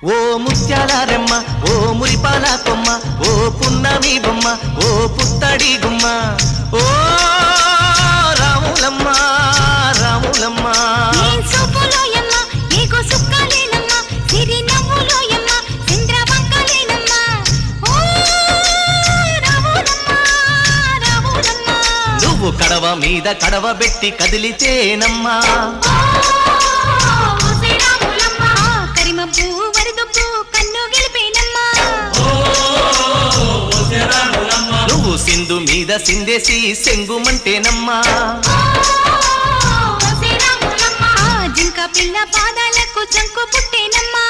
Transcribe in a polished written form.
ఓ ముత్యాల రెమ్మ ఓ మురిపాల కొమ్మ ఓ పున్నమి బొమ్మ ఓ పుత్తడి గుమ్మ ఓ రాములమ్మ రాములమ్మ నువ్వు కడవ మీద కడవ పెట్టి కదిలితేనమ్మా నువ్వు సింధు మీద సిందేసి సెంగుమంటేనమ్మా జింక పిల్ల పాదాలకు చంకు పుట్టేనమ్మా